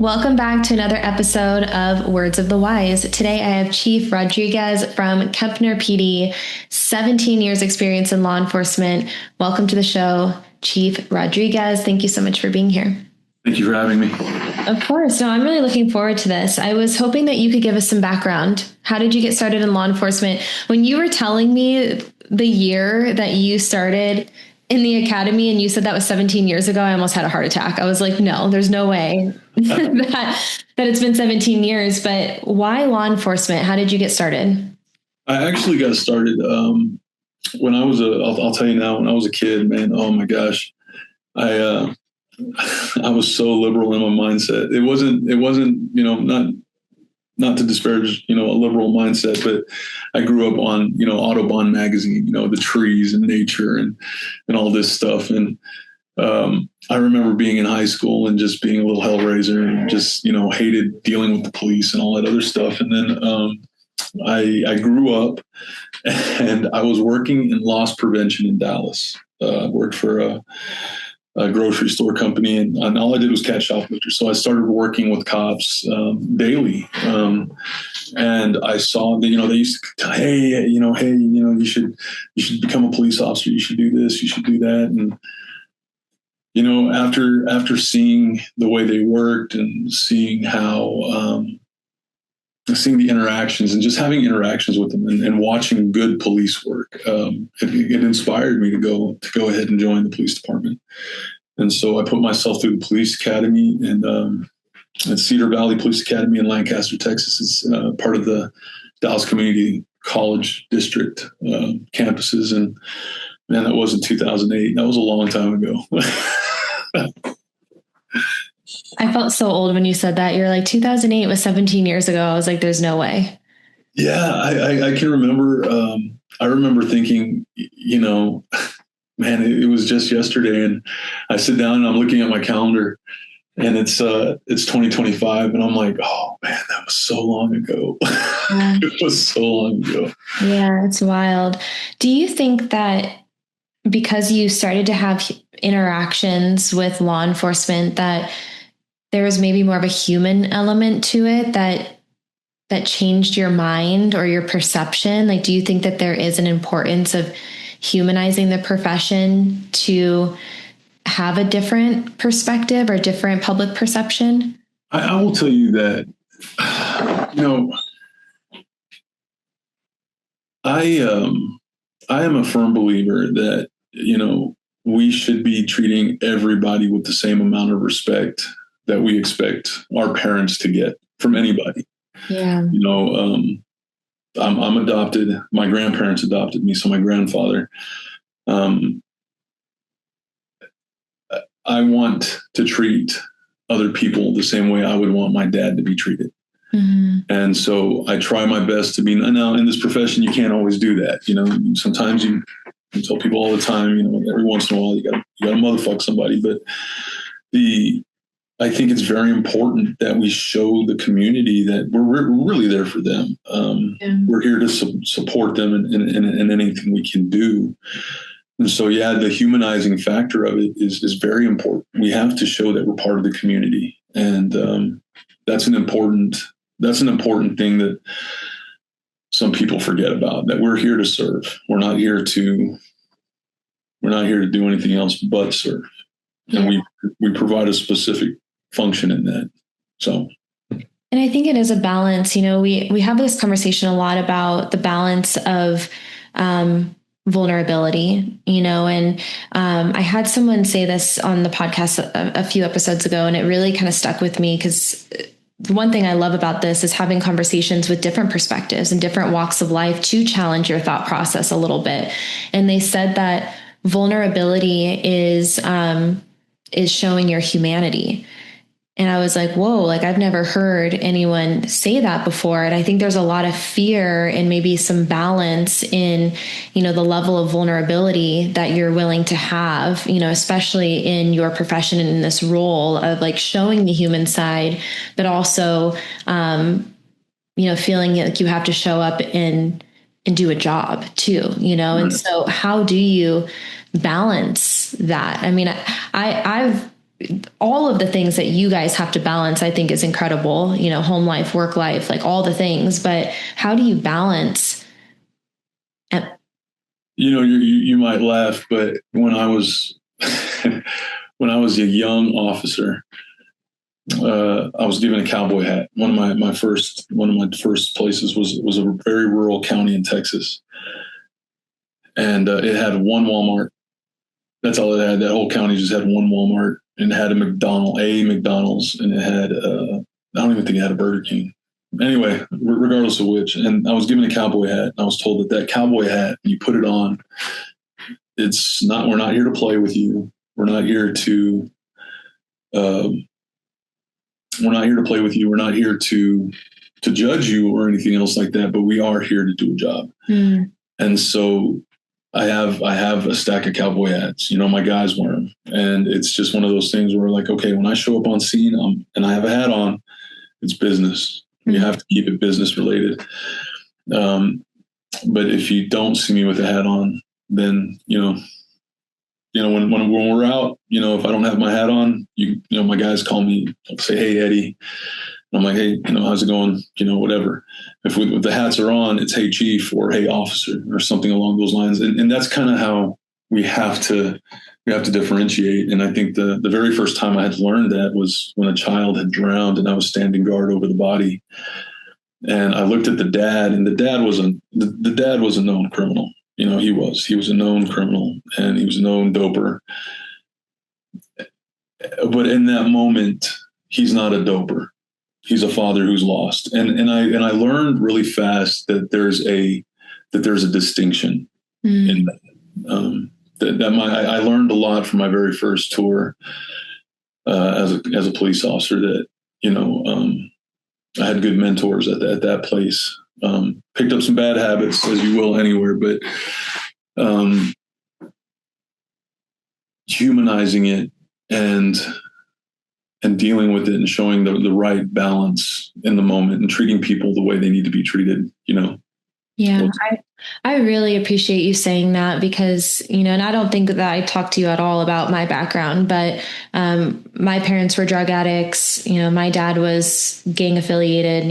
Welcome back to another episode of Words of the Wise. Today I have Chief Rodriguez from Kempner PD, 17 years experience in law enforcement. Welcome to the show, Chief Rodriguez. Thank you so much for being here. Thank you for having me. Of course. No, I'm really looking forward to this. I was hoping that you could give us some background. How did you get started in law enforcement? When you were telling me the year that you started in the academy and you said that was 17 years ago, I almost had a heart attack. I was like, no, there's no way that it's been 17 years. But why law enforcement? How did you get started? I actually got started when I was I'll tell you now, when I was a kid, man, oh my gosh, I was so liberal in my mindset. It wasn't, not to disparage, a liberal mindset, but I grew up on, Autobahn magazine, the trees and nature and all this stuff. And I remember being in high school and just being a little hellraiser and just, hated dealing with the police and all that other stuff. And then I grew up and I was working in loss prevention in Dallas. I worked for a grocery store company, and all I did was catch shoplifters. So I started working with cops daily, and I saw that they used to tell, hey, you should become a police officer. You should do this. You should do that. And after seeing the way they worked and seeing how seeing the interactions and just having interactions with them and watching good police work, it inspired me to go ahead and join the police department. And so I put myself through the police academy, and at Cedar Valley Police Academy in Lancaster, Texas. Is part of the Dallas Community College District campuses. And man, that was in 2008. That was a long time ago. I felt so old when you said that. You're like, 2008 was 17 years ago. I was like, there's no way. Yeah, I can remember. I remember thinking, man, it was just yesterday, and I sit down and I'm looking at my calendar, and it's 2025, and I'm like, oh man, that was so long ago. Yeah. It was so long ago. Yeah, it's wild. Do you think that because you started to have interactions with law enforcement that there was maybe more of a human element to it that changed your mind or your perception? Like, do you think that there is an importance of humanizing the profession to have a different perspective or different public perception? I will tell you that, I am a firm believer that, we should be treating everybody with the same amount of respect that we expect our parents to get from anybody. Yeah. I'm adopted. My grandparents adopted me. So my grandfather, I want to treat other people the same way I would want my dad to be treated. Mm-hmm. And so I try my best to be. Now in this profession, you can't always do that. Sometimes you tell people all the time, every once in a while you got to motherfuck somebody. But I think it's very important that we show the community that we're really there for them. We're here to support them in anything we can do. And so, yeah, the humanizing factor of it is very important. We have to show that we're part of the community. And that's an important thing that some people forget about, that we're here to serve. We're not here to do anything else but serve. And we provide a specific function in that. So, and I think it is a balance. We have this conversation a lot about the balance of vulnerability, and I had someone say this on the podcast a few episodes ago, and it really kind of stuck with me because the one thing I love about this is having conversations with different perspectives and different walks of life to challenge your thought process a little bit. And they said that vulnerability is showing your humanity. And I was like, whoa, like I've never heard anyone say that before. And I think there's a lot of fear and maybe some balance in, the level of vulnerability that you're willing to have, especially in your profession and in this role of like showing the human side, but also, feeling like you have to show up and do a job too, And so how do you balance that? I mean, I've all of the things that you guys have to balance, I think is incredible, home life, work life, like all the things, but how do you balance? You might laugh, but when I was, when I was a young officer, I was given a cowboy hat. One of my first places was a very rural county in Texas, and it had one Walmart. That's all it had. That whole county just had one Walmart, and it had a McDonald's, and it had I don't even think it had a Burger King. Anyway, regardless of which, and I was given a cowboy hat, and I was told that cowboy hat, you put it on, we're not here to play with you. We're not here to play with you. We're not here to judge you or anything else like that, but we are here to do a job. Mm. And so I have a stack of cowboy hats, my guys wear them. And it's just one of those things where like, okay, when I show up on scene and I have a hat on, it's business. Mm. You have to keep it business related. But if you don't see me with a hat on, then, when we're out, if I don't have my hat on, my guys call me, say, "Hey, Eddie." And I'm like, "Hey, how's it going?" Whatever. If the hats are on, it's "Hey, Chief," or "Hey, Officer," or something along those lines. And that's kind of how we have to differentiate. And I think the very first time I had learned that was when a child had drowned and I was standing guard over the body. And I looked at the dad, and the dad was a known criminal. He was a known criminal, and he was a known doper. But in that moment, he's not a doper. He's a father who's lost. And I learned really fast that there's a distinction in that. I learned a lot from my very first tour as a police officer that, I had good mentors at that place. Picked up some bad habits, as you will anywhere, but humanizing it and dealing with it and showing the right balance in the moment and treating people the way they need to be treated, Yeah, I really appreciate you saying that because, and I don't think that I talked to you at all about my background, but my parents were drug addicts. My dad was gang affiliated,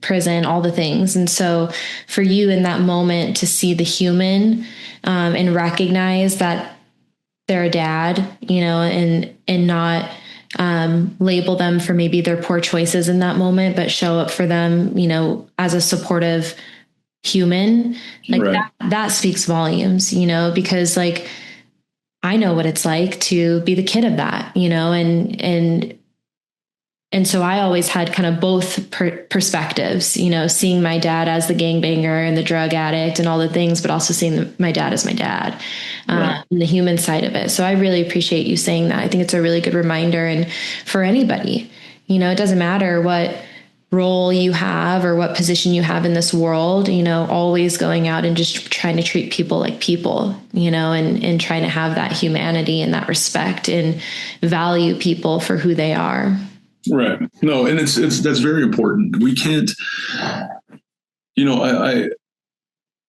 prison, all the things. And so for you in that moment to see the human and recognize that they're a dad, and not label them for maybe their poor choices in that moment, but show up for them, as a supportive human, like right. that speaks volumes, because like I know what it's like to be the kid of that, and so I always had kind of both perspectives, seeing my dad as the gangbanger and the drug addict and all the things, but also seeing my dad as my dad, right. And the human side of it. So I really appreciate you saying that. I think it's a really good reminder. And for anybody, it doesn't matter what role you have or what position you have in this world, always going out and just trying to treat people like people, and trying to have that humanity and that respect and value people for who they are. Right. No, and that's very important. We can't, I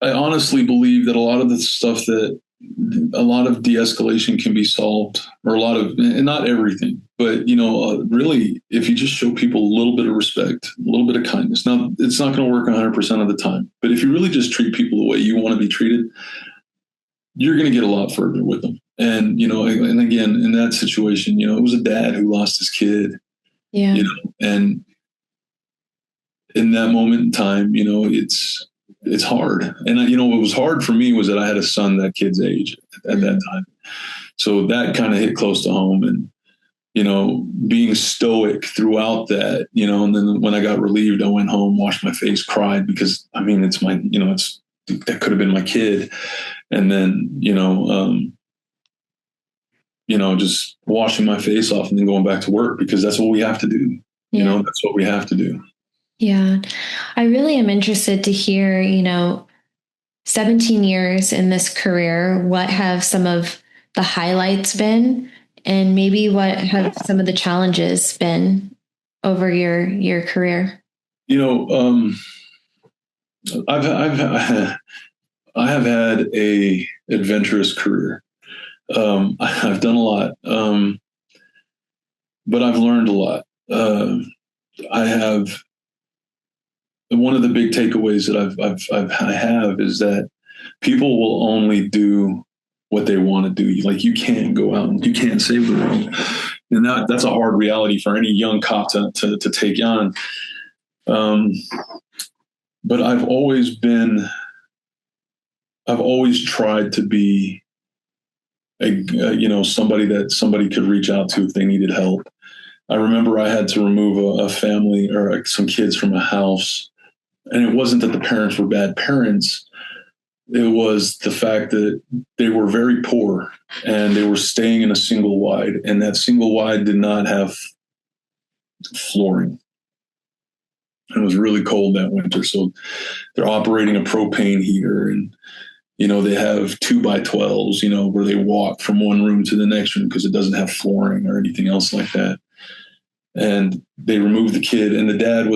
honestly believe that a lot of the stuff a lot of de-escalation can be solved, or and not everything, but, really, if you just show people a little bit of respect, a little bit of kindness. Now, it's not going to work 100% of the time, but if you really just treat people the way you want to be treated, you're going to get a lot further with them. And, and again, in that situation, it was a dad who lost his kid. Yeah. And in that moment in time, it's hard. And what was hard for me was that I had a son that kid's age at that time. So that kind of hit close to home, and, being stoic throughout that, and then when I got relieved, I went home, washed my face, cried because it's my, that could have been my kid. And then, just washing my face off and then going back to work because that's what we have to do. Yeah. That's what we have to do. Yeah. I really am interested to hear, 17 years in this career, what have some of the highlights been, and maybe what have some of the challenges been over your career? I have had a adventurous career. I've done a lot. but I've learned a lot. I have one of the big takeaways that I have is that people will only do what they want to do. Like, you can't go out and you can't save the world, and that's a hard reality for any young cop to take on. But I've always tried to be somebody that somebody could reach out to if they needed help. I remember I had to remove a family or some kids from a house, and it wasn't that the parents were bad parents. It was the fact that they were very poor and they were staying in a single wide, and that single wide did not have flooring. It was really cold that winter. So they're operating a propane heater, and, they have 2x12s, where they walk from one room to the next room because it doesn't have flooring or anything else like that. And they removed the kid, and the dad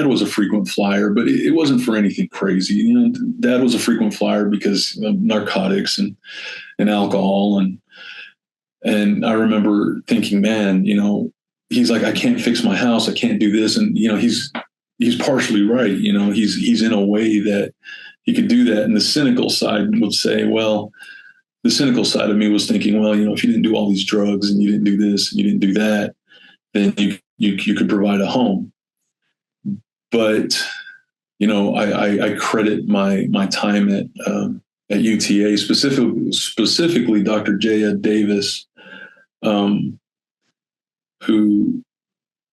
was a frequent flyer, but it wasn't for anything crazy. Dad was a frequent flyer because of narcotics and alcohol. And I remember thinking, man, he's like, I can't fix my house. I can't do this. And, he's partially right. He's in a way that he could do that. And the cynical side would say, well, the cynical side of me was thinking, well, if you didn't do all these drugs and you didn't do this and you didn't do that, then you could provide a home. But, I credit my time at UTA, specifically Dr. J. Ed Davis, who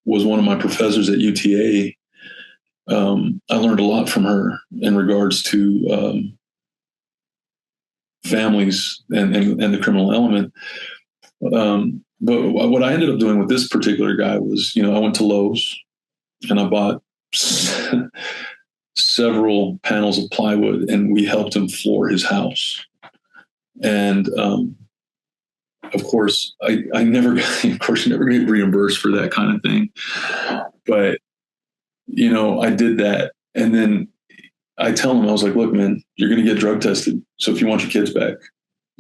was one of my professors at UTA. I learned a lot from her in regards to families and the criminal element. But what I ended up doing with this particular guy was, I went to Lowe's and I bought several panels of plywood, and we helped him floor his house. And of course, I never get reimbursed for that kind of thing. But, I did that. And then I tell him, I was like, look, man, you're going to get drug tested. So if you want your kids back,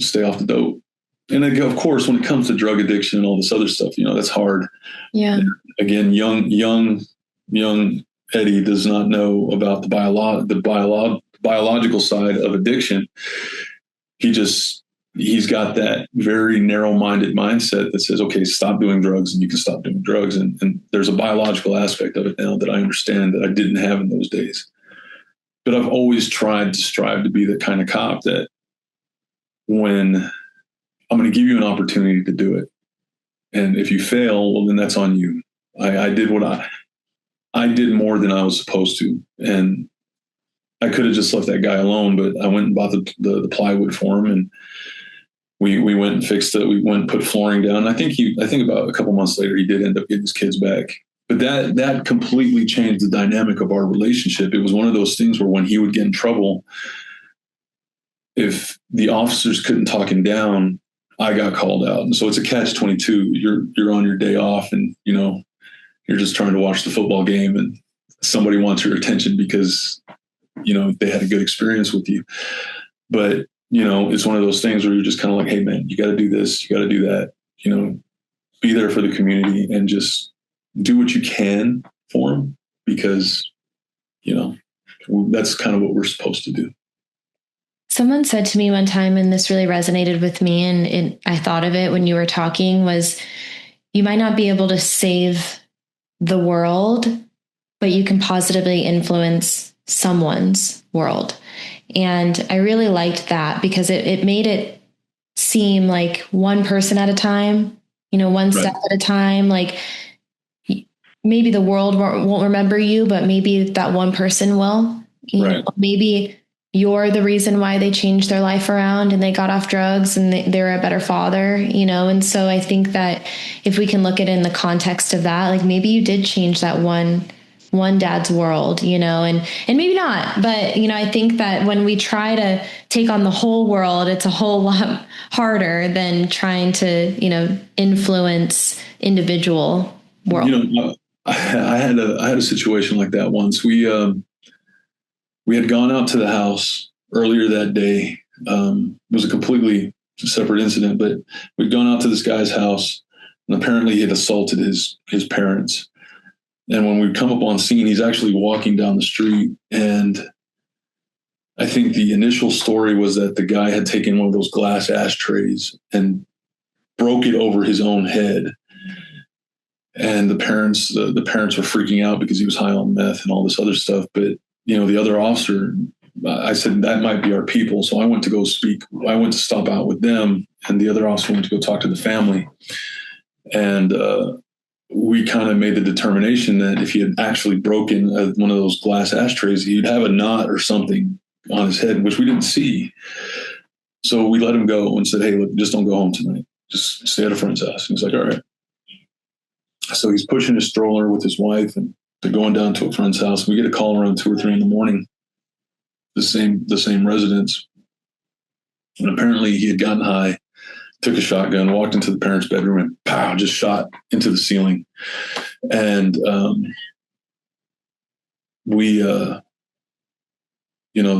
stay off the dope. And of course, when it comes to drug addiction and all this other stuff, that's hard. Yeah. And again, young Eddie does not know about the biological side of addiction. He's got that very narrow-minded mindset that says, okay, stop doing drugs and you can stop doing drugs. And there's a biological aspect of it now that I understand that I didn't have in those days. But I've always tried to strive to be the kind of cop that when I'm going to give you an opportunity to do it, and if you fail, well, then that's on you. I did I did more than I was supposed to. And I could have just left that guy alone, but I went and bought the plywood for him, and we went and fixed it. We went and put flooring down. I think about a couple months later, he did end up getting his kids back. But that completely changed the dynamic of our relationship. It was one of those things where when he would get in trouble, if the officers couldn't talk him down, I got called out. And so it's a catch-22. You're on your day off, and you're just trying to watch the football game, and somebody wants your attention because they had a good experience with you. But it's one of those things where you're just kind of like, hey man, you got to do this, you got to do that. Be there for the community and just do what you can for them, because that's kind of what we're supposed to do. Someone said to me one time, and this really resonated with me, and I thought of it when you were talking, was you might not be able to save the world, but you can positively influence someone's world. And I really liked that because it made it seem like one person at a time, one step at a time. Like maybe the world won't remember you, but maybe that one person will. Maybe you're the reason why they changed their life around and they got off drugs and they're a better father, And so I think that if we can look at it in the context of that, like maybe you did change that one dad's world, and maybe not, but, I think that when we try to take on the whole world, it's a whole lot harder than trying to, influence individual world. I had a situation like that once. We had gone out to the house earlier that day. It was a completely a separate incident, but we'd gone out to this guy's house, and apparently he had assaulted his parents. And when we come up on scene, he's actually walking down the street. And I think the initial story was that the guy had taken one of those glass ashtrays and broke it over his own head. And the parents were freaking out because he was high on meth and all this other stuff. But, the other officer, I said, that might be our people. So I went to go speak. I went to stop out with them, and the other officer went to go talk to the family. And we kind of made the determination that if he had actually broken one of those glass ashtrays, he'd have a knot or something on his head, which we didn't see. So we let him go and said, hey, look, just don't go home tonight. Just stay at a friend's house. And he's like, all right. So he's pushing his stroller with his wife, and they're going down to a friend's house. We get a call around 2 or 3 in the morning, the same residence. And apparently he had gotten high, took a shotgun, walked into the parents' bedroom, and pow, just shot into the ceiling. And the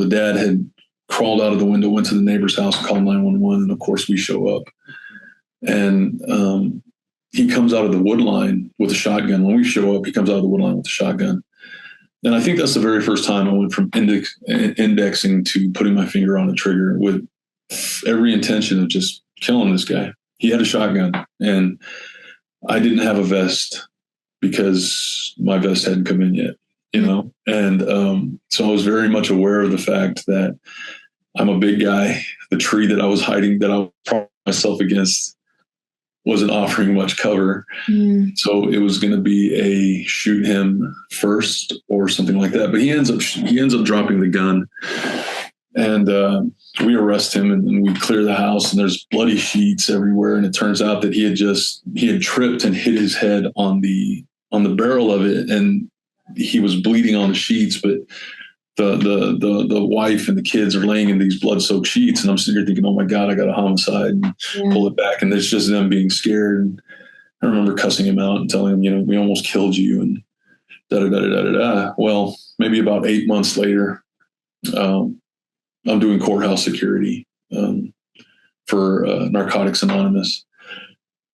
dad had crawled out of the window, went to the neighbor's house, called 911, and of course we show up. And he comes out of the wood line with a shotgun. When we show up, he comes out of the wood line with a shotgun. And I think that's the very first time I went from indexing to putting my finger on the trigger with every intention of just killing this guy. He had a shotgun, and I didn't have a vest because my vest hadn't come in yet, And so I was very much aware of the fact that I'm a big guy. The tree that I was hiding, that I was propping myself against, wasn't offering much cover. So it was going to be a shoot him first or something like that. But he ends up dropping the gun, and we arrest him, and we clear the house, and there's bloody sheets everywhere. And it turns out that he had tripped and hit his head on the barrel of it, and he was bleeding on the sheets, but the wife and the kids are laying in these blood-soaked sheets, and I'm sitting here thinking, oh my God, I got a homicide, and pull it back. And it's just them being scared. And I remember cussing him out and telling him, we almost killed you, and da-da-da-da-da-da. Well, maybe about 8 months later, I'm doing courthouse security for Narcotics Anonymous.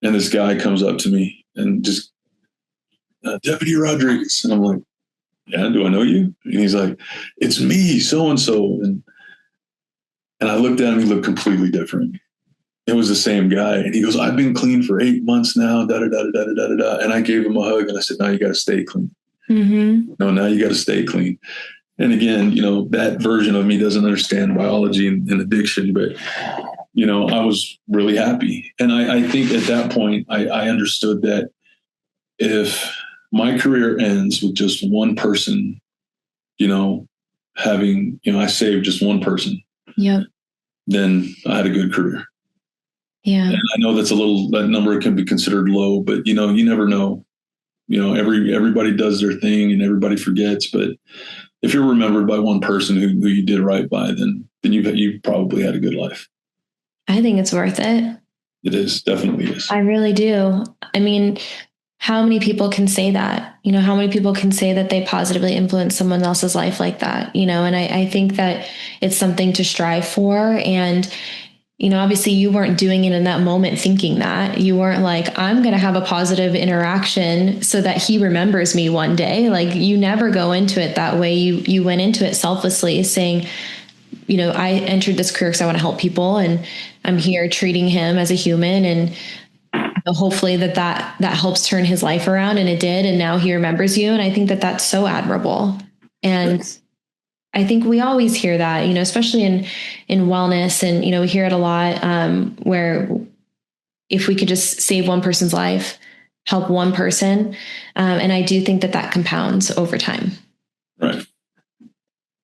And this guy comes up to me and just, Deputy Rodriguez. And I'm like, yeah, do I know you? And he's like, it's me, so-and-so. And I looked at him, he looked completely different. It was the same guy. And he goes, I've been clean for 8 months now, da-da-da-da-da-da-da. And I gave him a hug, and I said, now you got to stay clean. Mm-hmm. No, now you got to stay clean. And again, that version of me doesn't understand biology and addiction, but, I was really happy. And I think at that point, I understood that if my career ends with just one person, I saved just one person. Yep. Then I had a good career. Yeah. And I know that number can be considered low, but you never know. Everybody does their thing and everybody forgets. But if you're remembered by one person who you did right by, then you probably had a good life. I think it's worth it. It is, definitely is. I really do. I mean, how many people can say that? How many people can say that they positively influence someone else's life like that? And I think that it's something to strive for. And, obviously you weren't doing it in that moment thinking that. You weren't like, I'm going to have a positive interaction so that he remembers me one day. Like, you never go into it that way. You went into it selflessly saying, I entered this career because I want to help people, and I'm here treating him as a human, and hopefully that helps turn his life around. And it did. And now he remembers you. And I think that that's so admirable. And I think we always hear that, especially in wellness, and, we hear it a lot, where if we could just save one person's life, help one person. And I do think that compounds over time. Right.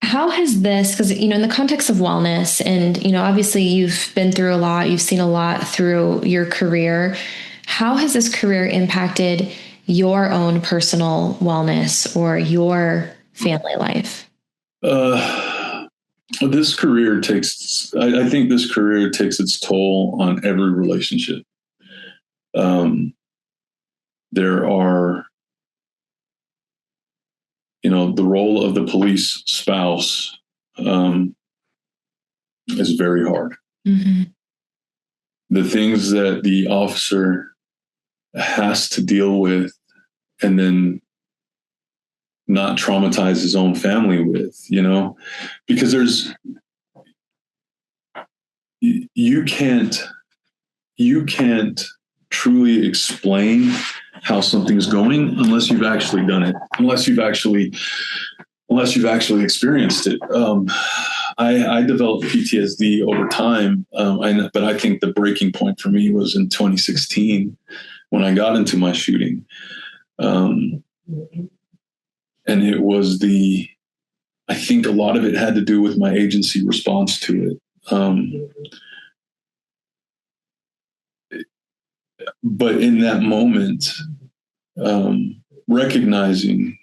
How has this, because, in the context of wellness, and, obviously you've been through a lot, you've seen a lot through your career. How has this career impacted your own personal wellness or your family life? This career I think this career takes its toll on every relationship. There are, the role of the police spouse is very hard. Mm-hmm. the things that the officer has to deal with and then not traumatize his own family with, because you can't truly explain how something's going unless you've actually done it, unless you've actually experienced it. I developed PTSD over time, but I think the breaking point for me was in 2016 when I got into my shooting. And it was I think a lot of it had to do with my agency response to it. But in that moment, recognizing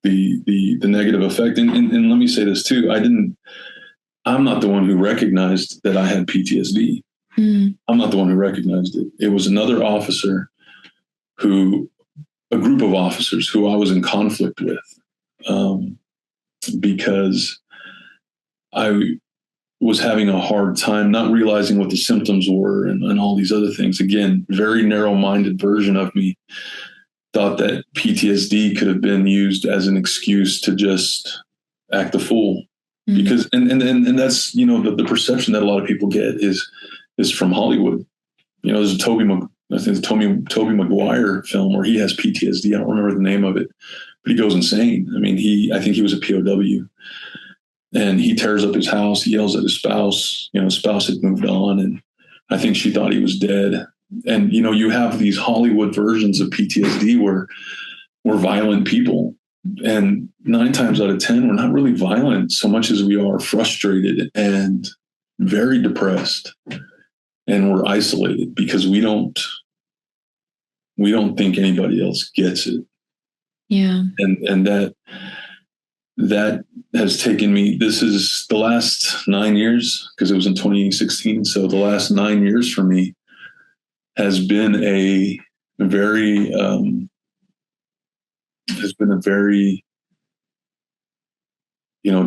the negative effect, and let me say this too, I'm not the one who recognized that I had PTSD. Mm. I'm not the one who recognized it. It was another officer a group of officers who I was in conflict with, because I was having a hard time not realizing what the symptoms were and all these other things. Again, very narrow-minded version of me thought that PTSD could have been used as an excuse to just act a fool. Mm-hmm. Because, and that's, the perception that a lot of people get is from Hollywood. There's a Tobey Maguire film where he has PTSD. I don't remember the name of it, but he goes insane. I mean, I think he was a POW. And he tears up his house. He yells at his spouse. His spouse had moved on, and I think she thought he was dead. And you have these Hollywood versions of PTSD where we're violent people, and 9 times out of 10, we're not really violent so much as we are frustrated and very depressed, and we're isolated because we don't think anybody else gets it. Yeah, and that has taken me, this is the last 9 years, because it was in 2016. So the last 9 years for me has been a very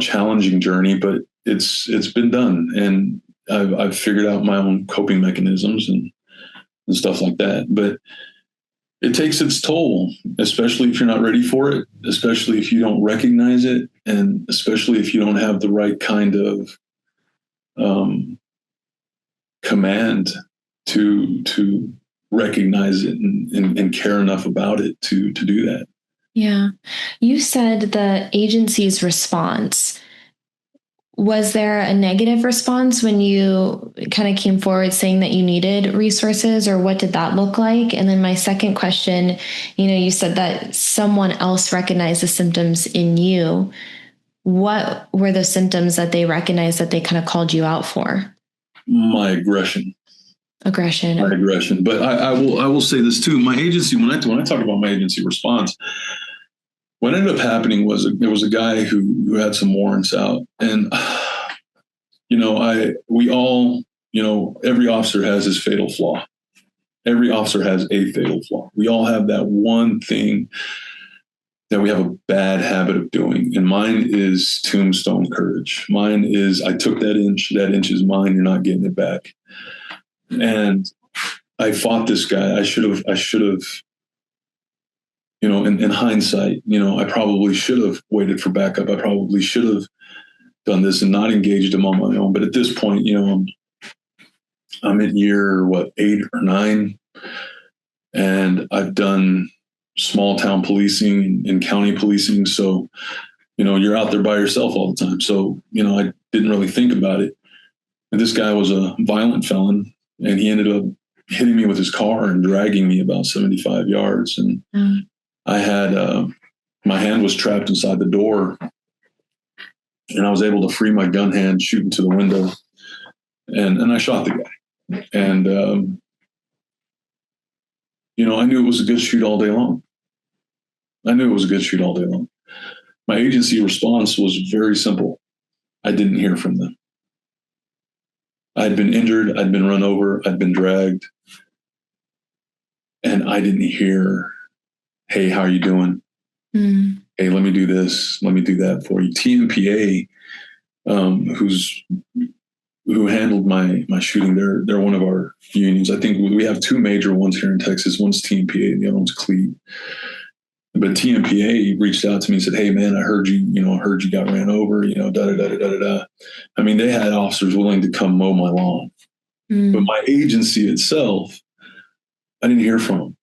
challenging journey, but it's been done. And I've figured out my own coping mechanisms and stuff like that. But it takes its toll, especially if you're not ready for it, especially if you don't recognize it, and especially if you don't have the right kind of command to recognize it and care enough about it to do that. Yeah. You said the agency's response. Was there a negative response when you kind of came forward saying that you needed resources, or what did that look like? And then my second question, you said that someone else recognized the symptoms in you. What were the symptoms that they recognized that they kind of called you out for? My aggression. But I will say this too. My agency, when I talk about my agency response, what ended up happening was there was a guy who had some warrants out, and we all, every officer has his fatal flaw. Every officer has a fatal flaw. We all have that one thing that we have a bad habit of doing, and mine is tombstone courage. Mine is, I took that inch is mine. You're not getting it back. And I fought this guy. I should have. In hindsight, I probably should have waited for backup. I probably should have done this and not engaged him on my own. But at this point, I'm in year 8 or 9, and I've done small town policing and county policing. So, you're out there by yourself all the time. So, I didn't really think about it. And this guy was a violent felon, and he ended up hitting me with his car and dragging me about 75 yards. And I had, my hand was trapped inside the door, and I was able to free my gun hand, shoot into the window, and I shot the guy. And, I knew it was a good shoot all day long. My agency response was very simple. I didn't hear from them. I'd been injured. I'd been run over. I'd been dragged. And I didn't hear, hey, how are you doing? Mm. Hey, let me do this. Let me do that for you. TMPA, who's who handled my shooting, they're one of our unions. I think we have two major ones here in Texas. One's TMPA and the other one's CLEAT. But TMPA reached out to me and said, "Hey man, I heard you got ran over, da da da da da da." I mean, they had officers willing to come mow my lawn. But my agency itself, I didn't hear from them.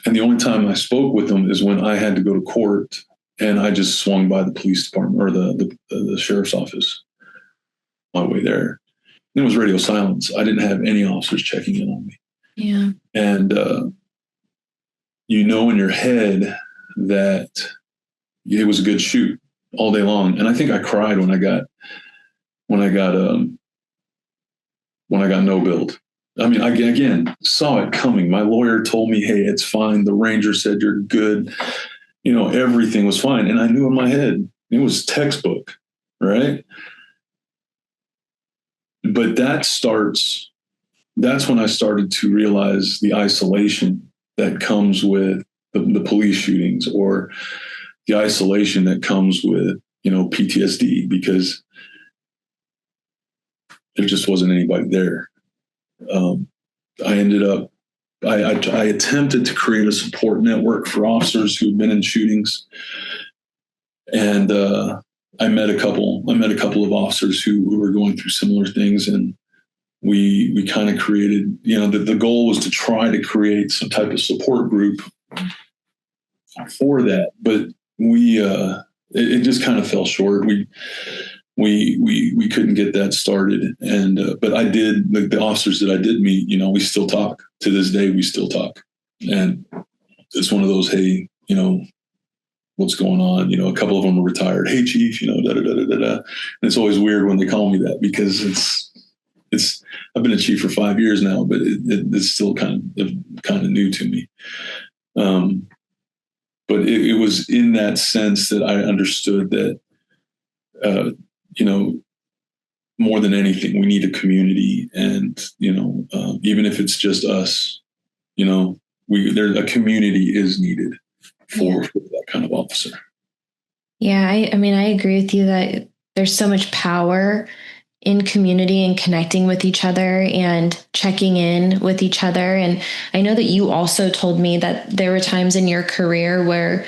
And the only time I spoke with them is when I had to go to court, and I just swung by the police department or the sheriff's office on my way there. And it was radio silence. I didn't have any officers checking in on me. Yeah. And in your head that it was a good shoot all day long. And I think I cried when I got no billed. I mean, I again saw it coming. My lawyer told me, "Hey, it's fine." The ranger said, "You're good." Everything was fine. And I knew in my head, it was textbook, right? But that's when I started to realize the isolation that comes with the police shootings, or the isolation that comes with, PTSD, because there just wasn't anybody there. I attempted to create a support network for officers who had been in shootings. And I met a couple of officers who were going through similar things, and we kind of created, the goal was to try to create some type of support group for that. But it just kind of fell short. We couldn't get that started. And but I did, the officers that I did meet, we still talk to this day. We still talk, and it's one of those, hey, what's going on? A couple of them are retired. "Hey, chief, da da da da da." And it's always weird when they call me that, because it's I've been a chief for 5 years now, but it's still kind of new to me. But it was in that sense that I understood that, more than anything, we need a community, and even if it's just us, a community is needed for that kind of officer. Yeah, I mean, I agree with you that there's so much power in community and connecting with each other and checking in with each other. And I know that you also told me that there were times in your career where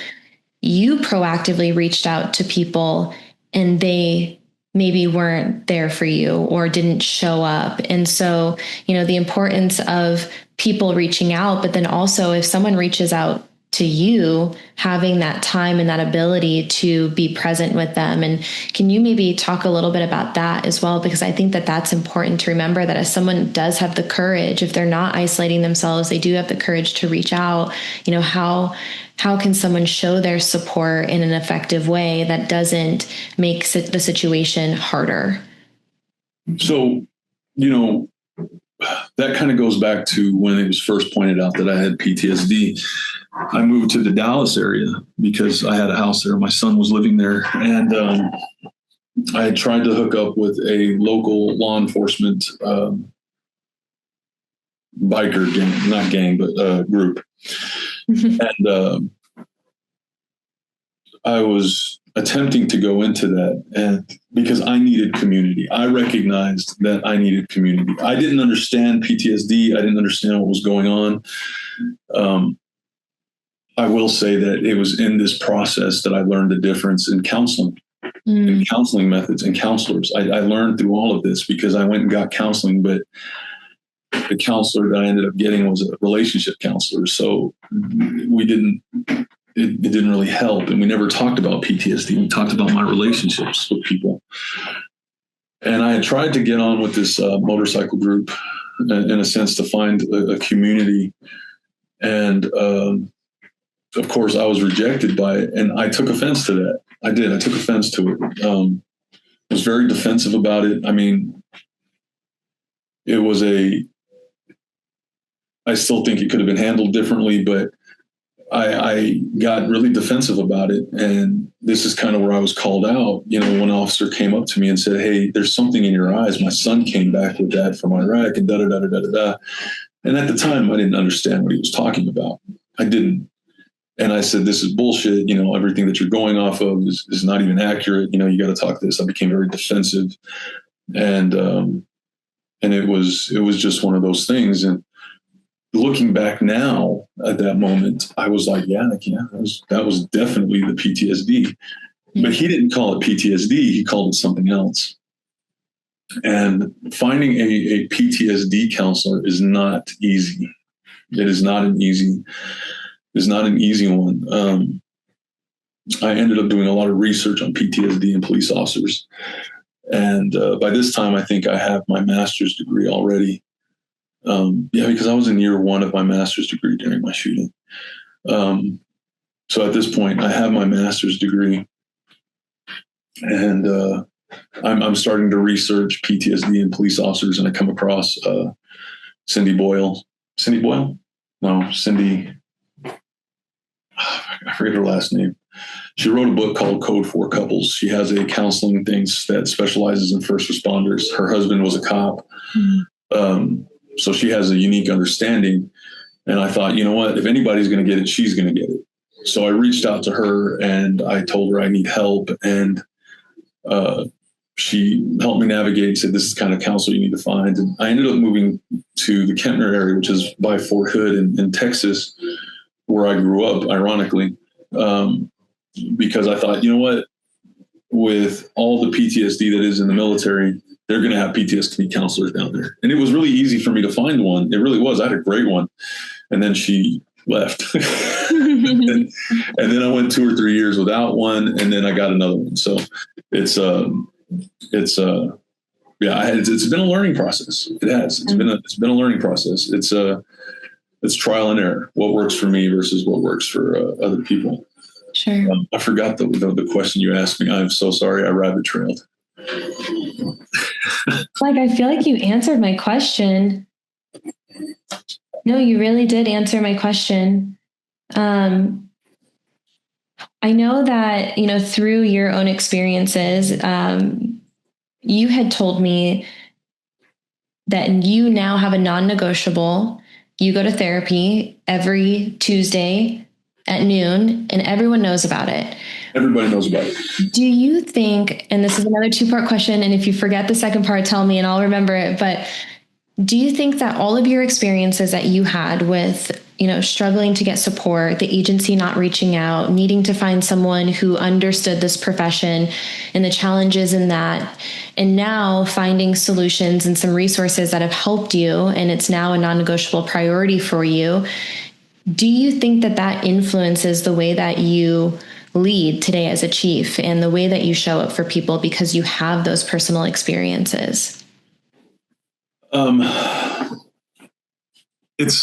you proactively reached out to people and they maybe weren't there for you or didn't show up. And so, the importance of people reaching out, but then also if someone reaches out to you, having that time and that ability to be present with them. And can you maybe talk a little bit about that as well? Because I think that that's important to remember, that if someone does have the courage, if they're not isolating themselves, they do have the courage to reach out, how can someone show their support in an effective way that doesn't make the situation harder? So, that kind of goes back to when it was first pointed out that I had PTSD. I moved to the Dallas area because I had a house there. My son was living there, and I had tried to hook up with a local law enforcement biker gang, not gang, but group. And I was attempting to go into that, and because I needed community. I recognized that I needed community. I didn't understand PTSD. I didn't understand what was going on. I will say that it was in this process that I learned the difference in counseling, in counseling methods and counselors. I learned through all of this because I went and got counseling, but the counselor that I ended up getting was a relationship counselor. So it didn't really help. And we never talked about PTSD. We talked about my relationships with people. And I had tried to get on with this motorcycle group in a sense to find a community. And of course, I was rejected by it. And I took offense to that. I did. I took offense to it. I was very defensive about it. I mean, I still think it could have been handled differently, but I got really defensive about it. And this is kind of where I was called out. One officer came up to me and said, "Hey, there's something in your eyes. My son came back with that from Iraq," and da da da da da da. And at the time, I didn't understand what he was talking about. I didn't. And I said, "This is bullshit. Everything that you're going off of is not even accurate. You got to talk this." I became very defensive. And And it was just one of those things. And looking back now at that moment, I was like, that was definitely the PTSD. But he didn't call it PTSD. He called it something else. And finding a PTSD counselor is not easy. It is not an easy one. I ended up doing a lot of research on PTSD and police officers. And by this time, I think I have my master's degree already. Because I was in year one of my master's degree during my shooting. So at this point, I have my master's degree. And I'm starting to research PTSD in police officers, and I come across Cindy Boyle. Cindy Boyle? No, Cindy. I forget her last name. She wrote a book called Code for Couples. She has a counseling thing that specializes in first responders. Her husband was a cop. Mm-hmm. So she has a unique understanding. And I thought, you know what, if anybody's going to get it, she's going to get it. So I reached out to her and I told her I need help. And she helped me navigate and said, this is the kind of counselor you need to find. And I ended up moving to the Kempner area, which is by Fort Hood in Texas, where I grew up, ironically, because I thought, you know what, with all the PTSD that is in the military, they're going to have PTSD counselors down there. And it was really easy for me to find one. It really was. I had a great one. And then she left. and then I went 2 or 3 years without one. And then I got another one. So it's been a learning process. It has. It's been a learning process. It's trial and error. What works for me versus what works for other people. Sure. I forgot the question you asked me. I'm so sorry. I rabbit trailed. I feel like you answered my question. No, you really did answer my question. I know that, through your own experiences, you had told me that you now have a non-negotiable. You go to therapy every Tuesday at noon, and everyone knows about it. Everybody knows about it. Do you think, and this is another 2-part question, and if you forget the second part, tell me and I'll remember it, but do you think that all of your experiences that you had with, struggling to get support, the agency not reaching out, needing to find someone who understood this profession and the challenges in that, and now finding solutions and some resources that have helped you, and it's now a non-negotiable priority for you, do you think that that influences the way that you lead today as a chief and the way that you show up for people because you have those personal experiences? It's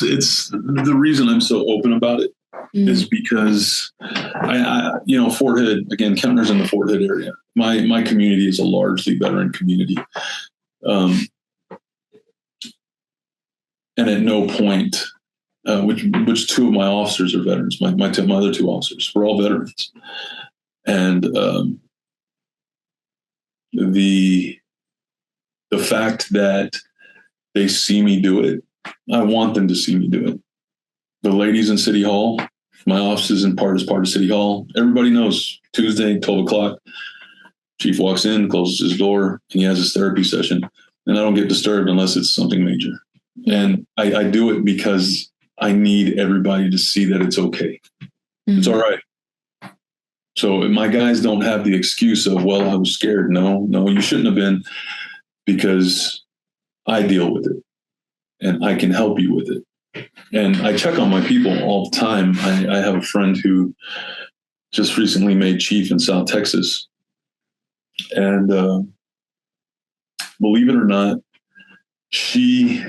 the reason I'm so open about it is because I Fort Hood, again, Kempner's in the Fort Hood area. My community is a largely veteran community. And at no point, which 2 of my officers are veterans, my other 2 officers, we're all veterans. And the fact that they see me do it, I want them to see me do it. The ladies in City Hall, my office is part of City Hall. Everybody knows Tuesday, 12 o'clock, chief walks in, closes his door, and he has his therapy session. And I don't get disturbed unless it's something major. And I do it because I need everybody to see that it's okay. Mm-hmm. It's all right. So my guys don't have the excuse of, well, I was scared. No, you shouldn't have been, because I deal with it and I can help you with it. And I check on my people all the time. I have a friend who just recently made chief in South Texas. And believe it or not, she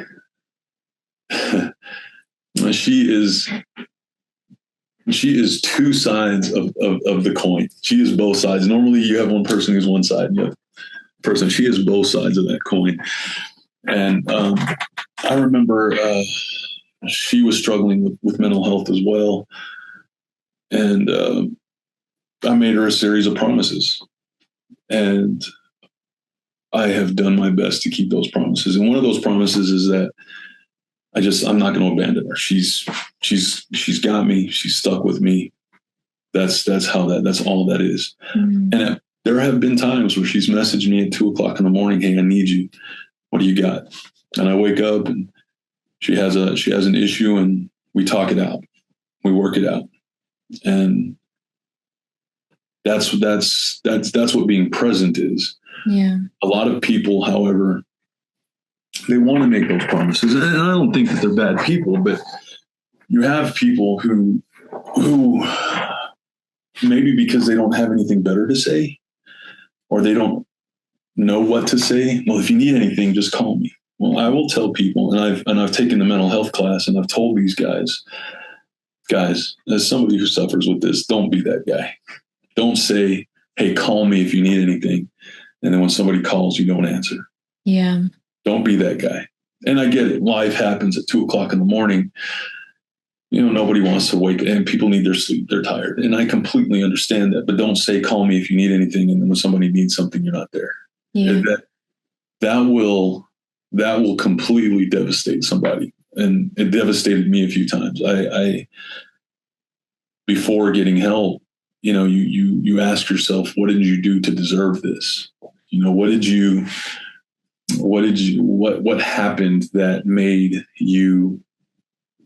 is 2 sides of the coin. She is both sides. Normally you have one person who's one side and the other person. She is both sides of that coin. And I remember she was struggling with mental health as well. And I made her a series of promises. And I have done my best to keep those promises. And one of those promises is that I'm not going to abandon her. She's got me. She's stuck with me. That's all that is. Mm-hmm. And there have been times where she's messaged me at 2:00 in the morning. Hey, I need you. What do you got? And I wake up and she has an issue, and we talk it out. We work it out. And that's what being present is. Yeah. A lot of people, however, they want to make those promises. And I don't think that they're bad people, but you have people who maybe because they don't have anything better to say, or they don't know what to say. Well, if you need anything, just call me. Well, I will tell people, and I've taken the mental health class, and I've told these guys, as somebody who suffers with this, don't be that guy. Don't say, hey, call me if you need anything. And then when somebody calls, you don't answer. Yeah. Don't be that guy. And I get it. Life happens at 2:00 in the morning. Nobody wants to wake, and people need their sleep. They're tired. And I completely understand that, but don't say, call me if you need anything. And then when somebody needs something, you're not there. Yeah. That will completely devastate somebody. And it devastated me a few times. I before getting help, you ask yourself, what did you do to deserve this? What happened that made you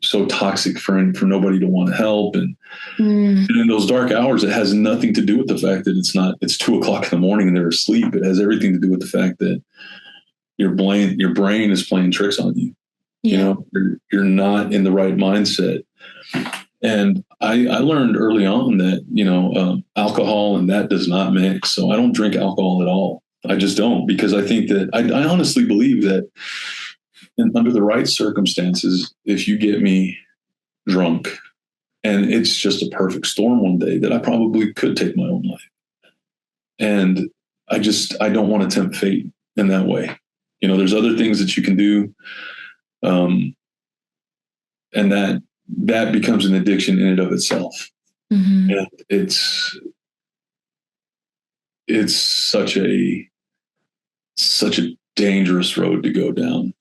so toxic for nobody to want to help? And in those dark hours, it has nothing to do with the fact that it's 2:00 in the morning and they're asleep. It has everything to do with the fact that your brain is playing tricks on you. Yeah. You're not in the right mindset. And I learned early on that, alcohol and that does not mix. So I don't drink alcohol at all. I just don't, because I think that I honestly believe that under the right circumstances, if you get me drunk and it's just a perfect storm one day, that I probably could take my own life. And I don't want to tempt fate in that way. There's other things that you can do. And that becomes an addiction in and of itself. Mm-hmm. And it's such a dangerous road to go down.